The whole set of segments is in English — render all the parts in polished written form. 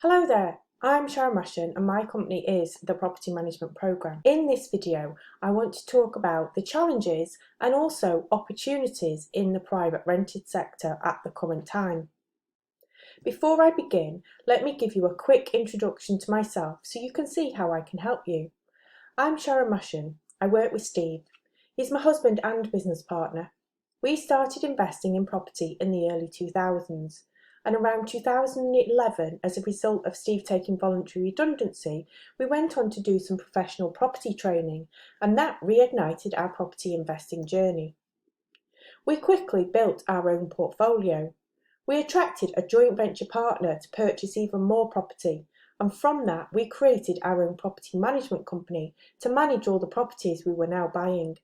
Hello there, I'm Sharon Russian and my company is the Property Management Programme. In this video, I want to talk about the challenges and also opportunities in the private rented sector at the current time. Before I begin, let me give you a quick introduction to myself so you can see how I can help you. I'm Sharon Russian. I work with Steve. He's my husband and business partner. We started investing in property in the early 2000s. And around 2011, as a result of Steve taking voluntary redundancy, we went on to do some professional property training, and that reignited our property investing journey. We quickly built our own portfolio. We attracted a joint venture partner to purchase even more property, and from that we created our own property management company to manage all the properties we were now buying.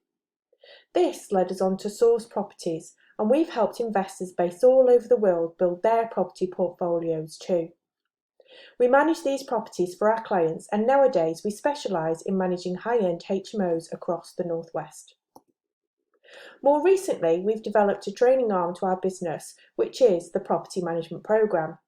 This led us on to source properties, and we've helped investors based all over the world build their property portfolios too. We manage these properties for our clients, and nowadays we specialise in managing high-end HMOs across the Northwest. More recently, we've developed a training arm to our business, which is the Property Management Programme.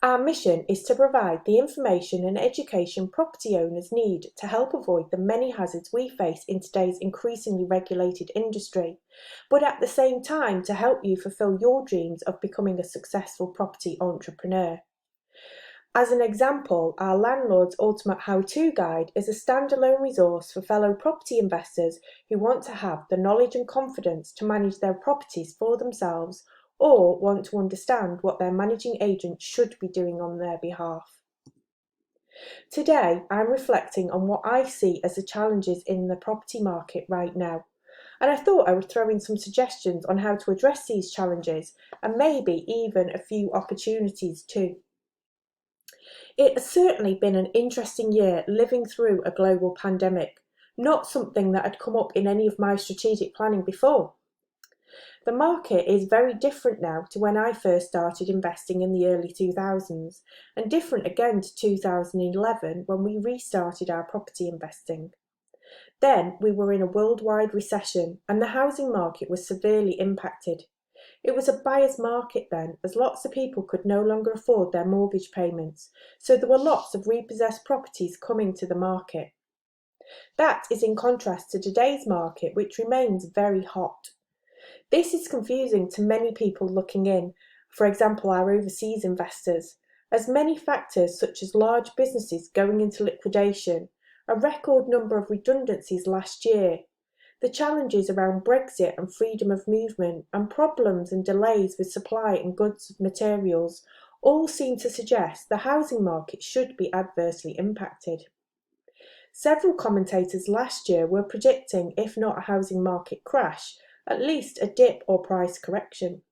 Our mission is to provide the information and education property owners need to help avoid the many hazards we face in today's increasingly regulated industry, but at the same time to help you fulfill your dreams of becoming a successful property entrepreneur. As an example, our Landlord's Ultimate How-To Guide is a standalone resource for fellow property investors who want to have the knowledge and confidence to manage their properties for themselves or want to understand what their managing agent should be doing on their behalf. Today, I'm reflecting on what I see as the challenges in the property market right now, and I thought I would throw in some suggestions on how to address these challenges and maybe even a few opportunities too. It has certainly been an interesting year living through a global pandemic, not something that had come up in any of my strategic planning before. The market is very different now to when I first started investing in the early 2000s, and different again to 2011 when we restarted our property investing. Then we were in a worldwide recession and the housing market was severely impacted. It was a buyer's market then, as lots of people could no longer afford their mortgage payments, so there were lots of repossessed properties coming to the market. That is in contrast to today's market, which remains very hot. This is confusing to many people looking in, for example our overseas investors, as many factors such as large businesses going into liquidation, a record number of redundancies last year, the challenges around Brexit and freedom of movement, and problems and delays with supply and goods materials all seem to suggest the housing market should be adversely impacted. Several commentators last year were predicting, if not a housing market crash, at least a dip or price correction.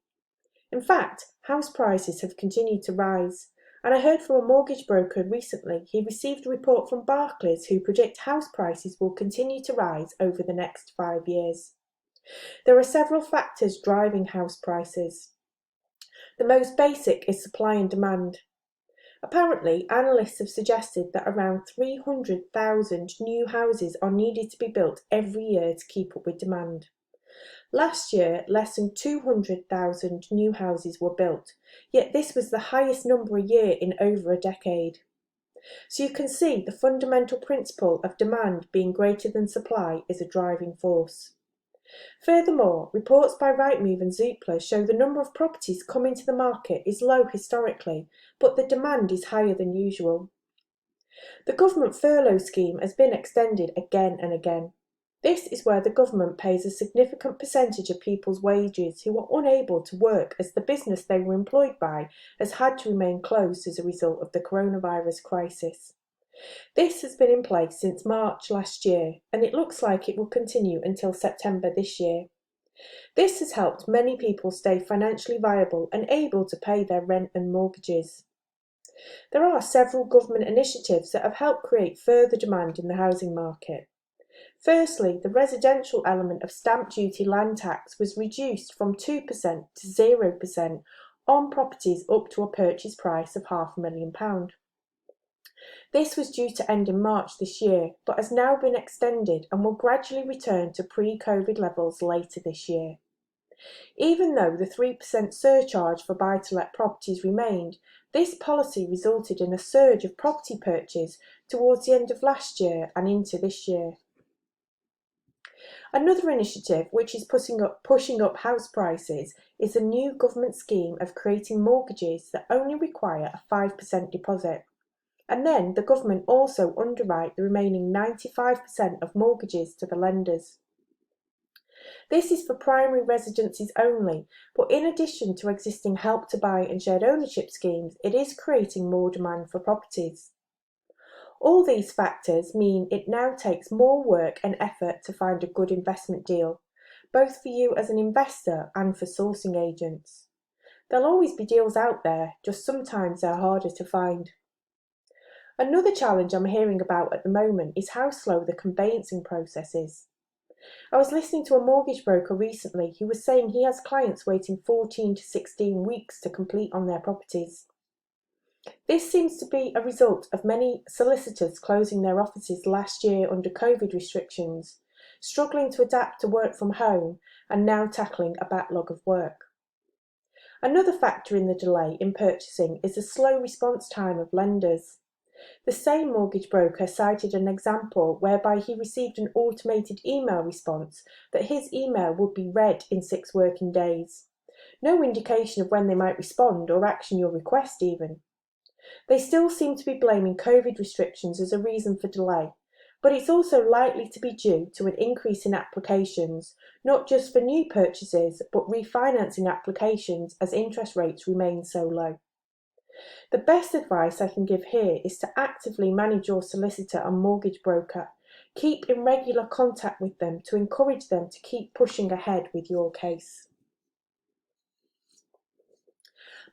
In fact, house prices have continued to rise, and I heard from a mortgage broker recently he received a report from Barclays who predict house prices will continue to rise over the next 5 years. There are several factors driving house prices. The most basic is supply and demand. Apparently, analysts have suggested that around 300,000 new houses are needed to be built every year to keep up with demand. Last year, less than 200,000 new houses were built, yet this was the highest number a year in over a decade. So you can see the fundamental principle of demand being greater than supply is a driving force. Furthermore, reports by Rightmove and Zoopla show the number of properties coming to the market is low historically, but the demand is higher than usual. The government furlough scheme has been extended again and again. This is where the government pays a significant percentage of people's wages who are unable to work as the business they were employed by has had to remain closed as a result of the coronavirus crisis. This has been in place since March last year, and it looks like it will continue until September this year. This has helped many people stay financially viable and able to pay their rent and mortgages. There are several government initiatives that have helped create further demand in the housing market. Firstly, the residential element of stamp duty land tax was reduced from 2% to 0% on properties up to a purchase price of £500,000. This was due to end in March this year, but has now been extended and will gradually return to pre-COVID levels later this year. Even though the 3% surcharge for buy-to-let properties remained, this policy resulted in a surge of property purchase towards the end of last year and into this year. Another initiative which is pushing up house prices is the new government scheme of creating mortgages that only require a 5% deposit. And then the government also underwrite the remaining 95% of mortgages to the lenders. This is for primary residences only, but in addition to existing Help to Buy and shared ownership schemes, it is creating more demand for properties. All these factors mean it now takes more work and effort to find a good investment deal, both for you as an investor and for sourcing agents. There'll always be deals out there, just sometimes they're harder to find. Another challenge I'm hearing about at the moment is how slow the conveyancing process is. I was listening to a mortgage broker recently who was saying he has clients waiting 14 to 16 weeks to complete on their properties. This seems to be a result of many solicitors closing their offices last year under COVID restrictions, struggling to adapt to work from home, and now tackling a backlog of work. Another factor in the delay in purchasing is the slow response time of lenders. The same mortgage broker cited an example whereby he received an automated email response that his email would be read in 6 working days. No indication of when they might respond or action your request even. They still seem to be blaming COVID restrictions as a reason for delay, but it's also likely to be due to an increase in applications, not just for new purchases, but refinancing applications as interest rates remain so low. The best advice I can give here is to actively manage your solicitor and mortgage broker. Keep in regular contact with them to encourage them to keep pushing ahead with your case.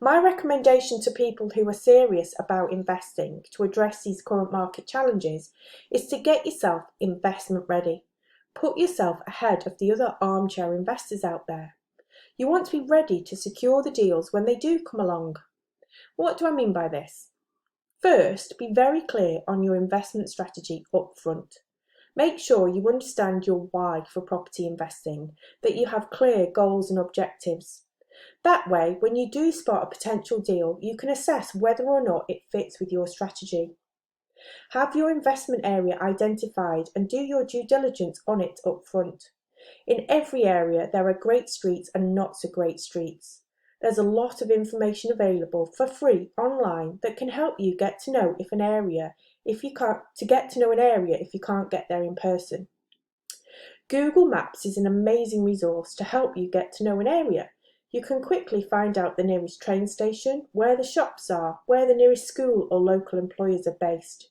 My recommendation to people who are serious about investing to address these current market challenges is to get yourself investment ready. Put yourself ahead of the other armchair investors out there. You want to be ready to secure the deals when they do come along. What do I mean by this? First, be very clear on your investment strategy up front. Make sure you understand your why for property investing, that you have clear goals and objectives. That way, when you do spot a potential deal, you can assess whether or not it fits with your strategy. Have your investment area identified and do your due diligence on it up front. In every area, there are great streets and not so great streets. There's a lot of information available for free online that can help you get to know an area if you can't get there in person. Google Maps is an amazing resource to help you get to know an area. You can quickly find out the nearest train station, where the shops are, where the nearest school or local employers are based.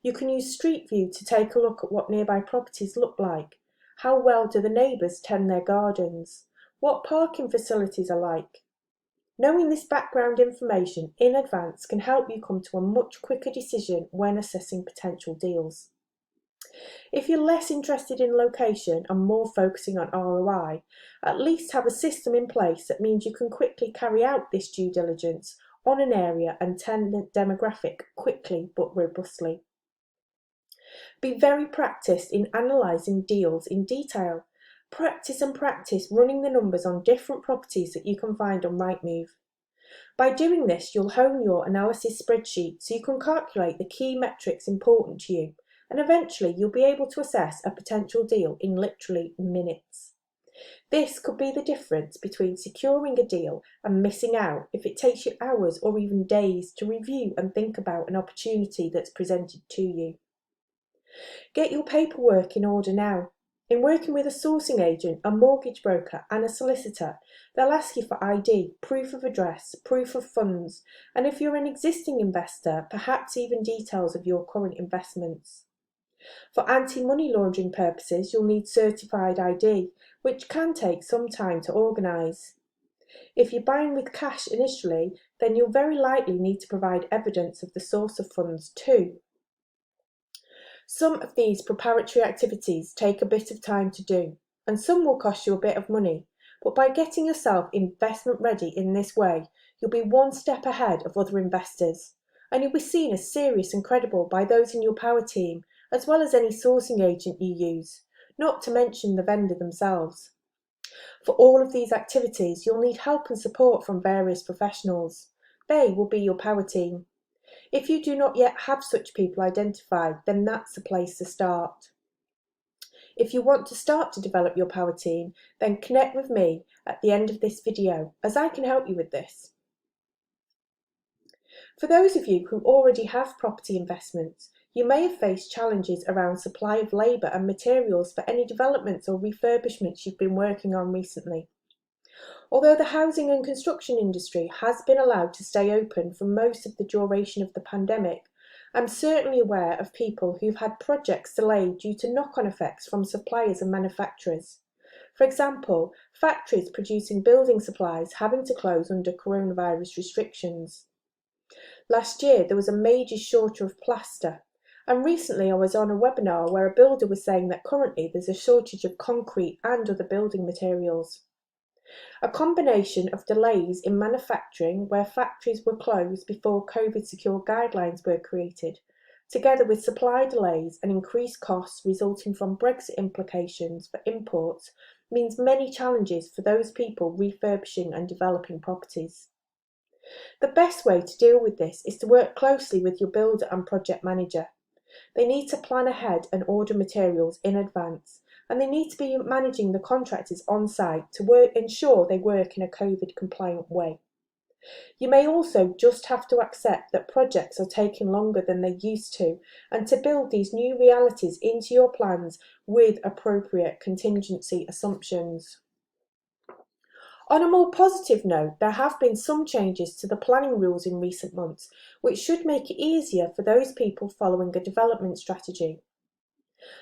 You can use Street View to take a look at what nearby properties look like. How well do the neighbours tend their gardens? What parking facilities are like? Knowing this background information in advance can help you come to a much quicker decision when assessing potential deals. If you're less interested in location and more focusing on ROI, at least have a system in place that means you can quickly carry out this due diligence on an area and tenant demographic quickly but robustly. Be very practiced in analysing deals in detail. Practice running the numbers on different properties that you can find on Rightmove. By doing this, you'll hone your analysis spreadsheet so you can calculate the key metrics important to you, and eventually you'll be able to assess a potential deal in literally minutes. This could be the difference between securing a deal and missing out if it takes you hours or even days to review and think about an opportunity that's presented to you. Get your paperwork in order now. In working with a sourcing agent, a mortgage broker and a solicitor, they'll ask you for ID, proof of address, proof of funds, and if you're an existing investor, perhaps even details of your current investments. For anti-money laundering purposes, you'll need certified ID, which can take some time to organise. If you're buying with cash initially, then you'll very likely need to provide evidence of the source of funds too. Some of these preparatory activities take a bit of time to do, and some will cost you a bit of money, but by getting yourself investment ready in this way, you'll be one step ahead of other investors, and you'll be seen as serious and credible by those in your power team, as well as any sourcing agent you use, not to mention the vendor themselves. For all of these activities, you'll need help and support from various professionals. They will be your power team. If you do not yet have such people identified, then that's the place to start. If you want to start to develop your power team, then connect with me at the end of this video, as I can help you with this. For those of you who already have property investments, you may have faced challenges around supply of labour and materials for any developments or refurbishments you've been working on recently. Although the housing and construction industry has been allowed to stay open for most of the duration of the pandemic, I'm certainly aware of people who've had projects delayed due to knock-on effects from suppliers and manufacturers. For example, factories producing building supplies having to close under coronavirus restrictions. Last year there was a major shortage of plaster, and recently I was on a webinar where a builder was saying that currently there's a shortage of concrete and other building materials. A combination of delays in manufacturing where factories were closed before COVID-secure guidelines were created, together with supply delays and increased costs resulting from Brexit implications for imports, means many challenges for those people refurbishing and developing properties. The best way to deal with this is to work closely with your builder and project manager. They need to plan ahead and order materials in advance, and they need to be managing the contractors on site to ensure they work in a COVID compliant way. You may also just have to accept that projects are taking longer than they used to, and to build these new realities into your plans with appropriate contingency assumptions. On a more positive note, there have been some changes to the planning rules in recent months, which should make it easier for those people following a development strategy.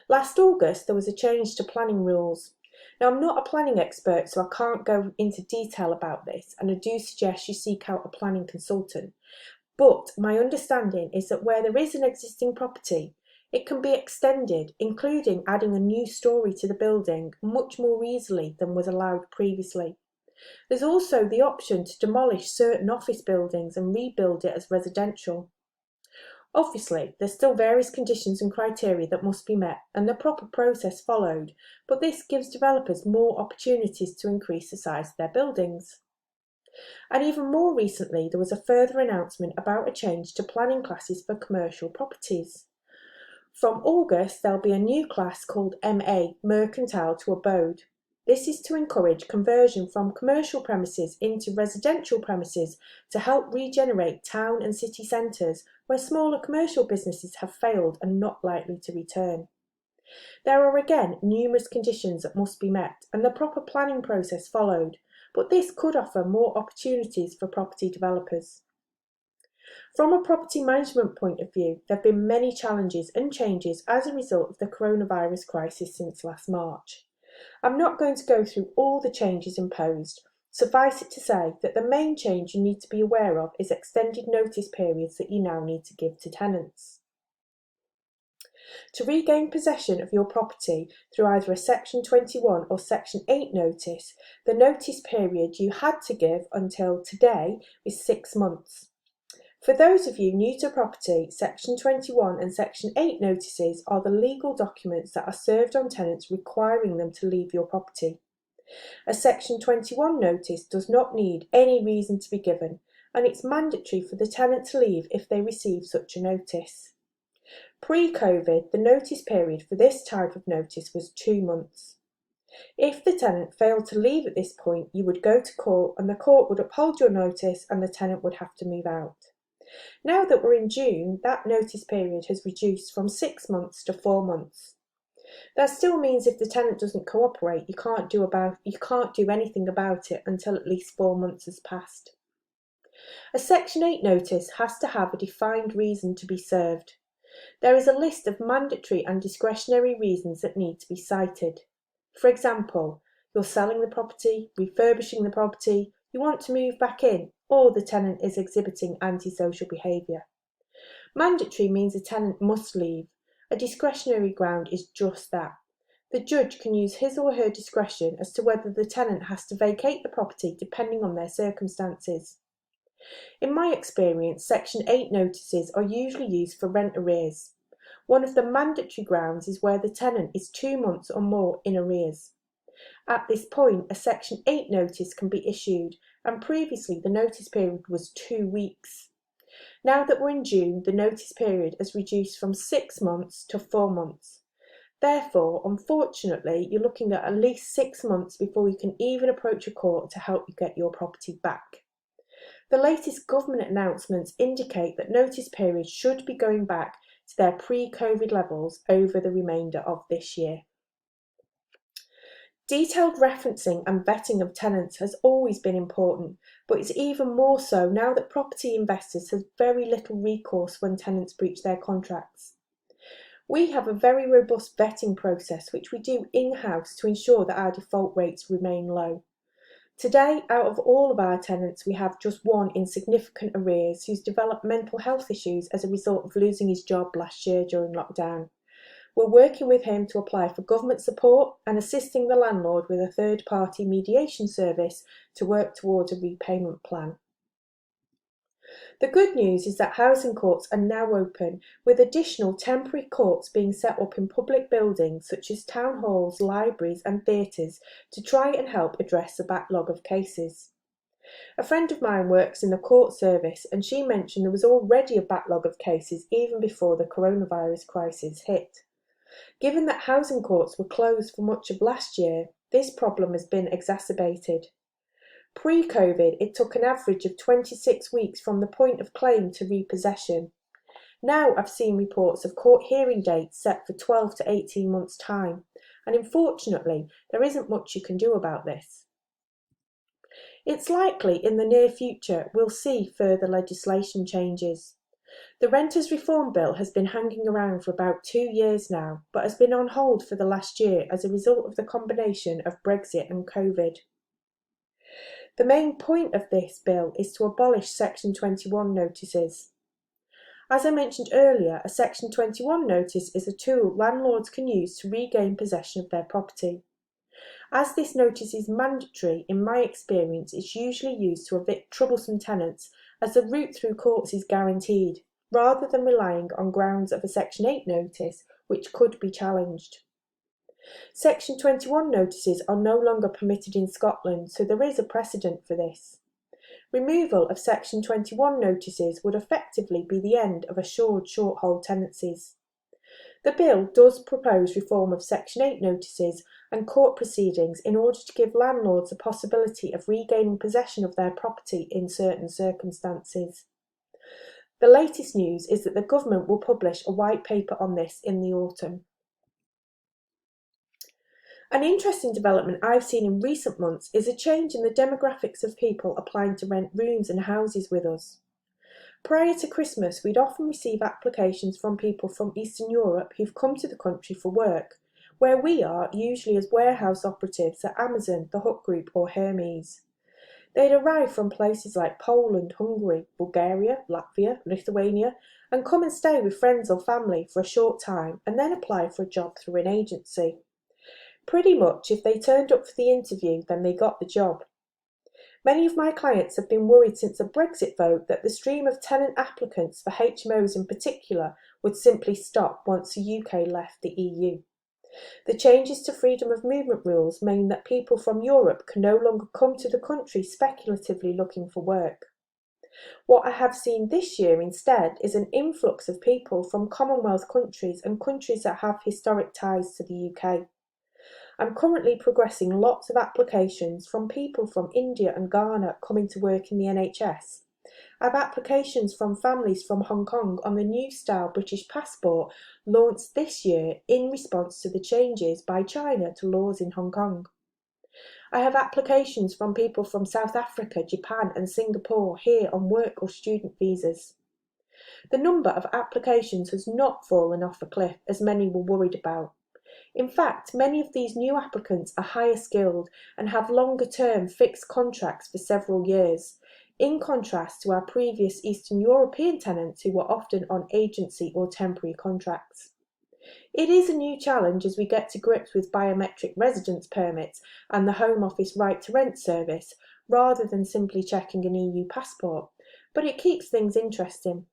Last August, there was a change to planning rules. Now, I'm not a planning expert, so I can't go into detail about this, and I do suggest you seek out a planning consultant. But my understanding is that where there is an existing property, it can be extended, including adding a new storey to the building much more easily than was allowed previously. There's also the option to demolish certain office buildings and rebuild it as residential. Obviously, there's still various conditions and criteria that must be met and the proper process followed, but this gives developers more opportunities to increase the size of their buildings. And even more recently, there was a further announcement about a change to planning classes for commercial properties. From August, there'll be a new class called MA, Mercantile to Abode. This is to encourage conversion from commercial premises into residential premises to help regenerate town and city centres where smaller commercial businesses have failed and not likely to return. There are again numerous conditions that must be met and the proper planning process followed, but this could offer more opportunities for property developers. From a property management point of view, there have been many challenges and changes as a result of the coronavirus crisis since last March. I'm not going to go through all the changes imposed. Suffice it to say that the main change you need to be aware of is extended notice periods that you now need to give to tenants. To regain possession of your property through either a Section 21 or Section 8 notice, the notice period you had to give until today is 6 months. For those of you new to property, Section 21 and Section 8 notices are the legal documents that are served on tenants requiring them to leave your property. A Section 21 notice does not need any reason to be given, and it's mandatory for the tenant to leave if they receive such a notice. Pre-COVID, the notice period for this type of notice was 2 months. If the tenant failed to leave at this point, you would go to court and the court would uphold your notice and the tenant would have to move out. Now that we're in June, that notice period has reduced from 6 months to 4 months. That still means if the tenant doesn't cooperate, you can't do anything about it until at least 4 months has passed. A Section 8 notice has to have a defined reason to be served. There is a list of mandatory and discretionary reasons that need to be cited. For example, you're selling the property, refurbishing the property, you want to move back in, or the tenant is exhibiting antisocial behaviour. Mandatory means a tenant must leave. A discretionary ground is just that. The judge can use his or her discretion as to whether the tenant has to vacate the property depending on their circumstances. In my experience, Section 8 notices are usually used for rent arrears. One of the mandatory grounds is where the tenant is 2 months or more in arrears. At this point, a Section 8 notice can be issued, and previously the notice period was 2 weeks. Now that we're in June, the notice period has reduced from 6 months to 4 months. Therefore, unfortunately, you're looking at least 6 months before you can even approach a court to help you get your property back. The latest government announcements indicate that notice periods should be going back to their pre-COVID levels over the remainder of this year. Detailed referencing and vetting of tenants has always been important, but it's even more so now that property investors have very little recourse when tenants breach their contracts. We have a very robust vetting process which we do in-house to ensure that our default rates remain low. Today, out of all of our tenants, we have just one in significant arrears who's developed mental health issues as a result of losing his job last year during lockdown. We're working with him to apply for government support and assisting the landlord with a third-party mediation service to work towards a repayment plan. The good news is that housing courts are now open, with additional temporary courts being set up in public buildings such as town halls, libraries and theatres to try and help address the backlog of cases. A friend of mine works in the court service and she mentioned there was already a backlog of cases even before the coronavirus crisis hit. Given that housing courts were closed for much of last year, this problem has been exacerbated. Pre-COVID, it took an average of 26 weeks from the point of claim to repossession. Now I've seen reports of court hearing dates set for 12 to 18 months' time, and unfortunately, there isn't much you can do about this. It's likely in the near future we'll see further legislation changes. The Renters Reform Bill has been hanging around for about 2 years now, but has been on hold for the last year as a result of the combination of Brexit and COVID. The main point of this bill is to abolish Section 21 notices. As I mentioned earlier, a Section 21 notice is a tool landlords can use to regain possession of their property. As this notice is mandatory, in my experience, it's usually used to evict troublesome tenants as the route through courts is guaranteed, rather than relying on grounds of a Section 8 notice, which could be challenged. Section 21 notices are no longer permitted in Scotland, so there is a precedent for this. Removal of Section 21 notices would effectively be the end of assured short-hold tenancies. The bill does propose reform of Section 8 notices and court proceedings in order to give landlords the possibility of regaining possession of their property in certain circumstances. The latest news is that the government will publish a white paper on this in the autumn. An interesting development I've seen in recent months is a change in the demographics of people applying to rent rooms and houses with us. Prior to Christmas, we'd often receive applications from people from Eastern Europe who've come to the country for work, where we are usually as warehouse operatives at Amazon, the Hook Group or Hermes. They'd arrive from places like Poland, Hungary, Bulgaria, Latvia, Lithuania, and come and stay with friends or family for a short time and then apply for a job through an agency. Pretty much, if they turned up for the interview, then they got the job. Many of my clients have been worried since the Brexit vote that the stream of tenant applicants for HMOs in particular would simply stop once the UK left the EU. The changes to freedom of movement rules mean that people from Europe can no longer come to the country speculatively looking for work. What I have seen this year instead is an influx of people from Commonwealth countries and countries that have historic ties to the UK. I'm currently progressing lots of applications from people from India and Ghana coming to work in the NHS. I have applications from families from Hong Kong on the new style British passport launched this year in response to the changes by China to laws in Hong Kong. I have applications from people from South Africa, Japan and Singapore here on work or student visas. The number of applications has not fallen off a cliff as many were worried about. In fact, many of these new applicants are higher skilled and have longer-term fixed contracts for several years, in contrast to our previous Eastern European tenants who were often on agency or temporary contracts. It is a new challenge as we get to grips with biometric residence permits and the Home Office right to rent service, rather than simply checking an EU passport, but it keeps things interesting.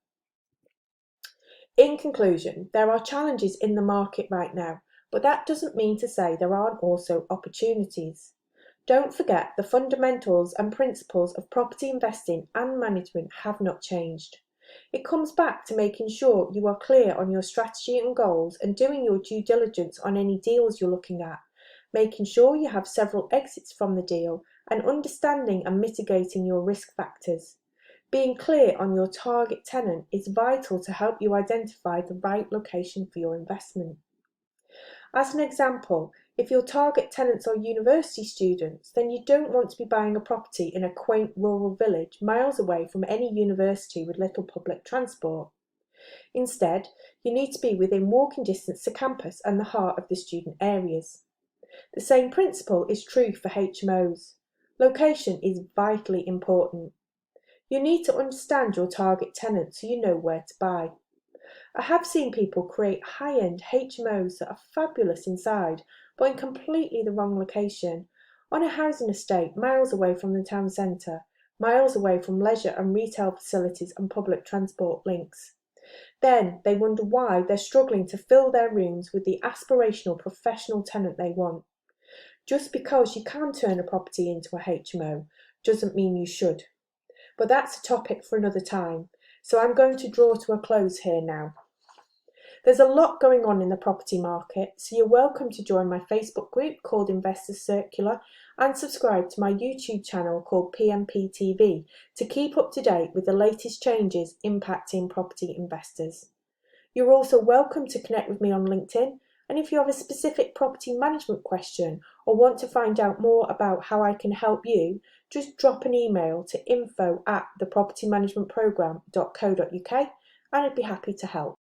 In conclusion, there are challenges in the market right now, But that doesn't mean to say there aren't also opportunities. Don't forget the fundamentals and principles of property investing and management have not changed. It comes back to making sure you are clear on your strategy and goals and doing your due diligence on any deals you're looking at, making sure you have several exits from the deal and understanding and mitigating your risk factors. Being clear on your target tenant is vital to help you identify the right location for your investment. As an example, if your target tenants are university students, then you don't want to be buying a property in a quaint rural village miles away from any university with little public transport. Instead, you need to be within walking distance to campus and the heart of the student areas. The same principle is true for HMOs. Location is vitally important. You need to understand your target tenant so you know where to buy. I have seen people create high-end HMOs that are fabulous inside, but in completely the wrong location, on a housing estate miles away from the town centre, miles away from leisure and retail facilities and public transport links. Then they wonder why they're struggling to fill their rooms with the aspirational professional tenant they want. Just because you can turn a property into a HMO doesn't mean you should. But that's a topic for another time, so I'm going to draw to a close here now. There's a lot going on in the property market, so you're welcome to join my Facebook group called Investors Circular and subscribe to my YouTube channel called PMP TV to keep up to date with the latest changes impacting property investors. You're also welcome to connect with me on LinkedIn, and if you have a specific property management question or want to find out more about how I can help you, just drop an email to info@thepropertymanagementprogram.co.uk and I'd be happy to help.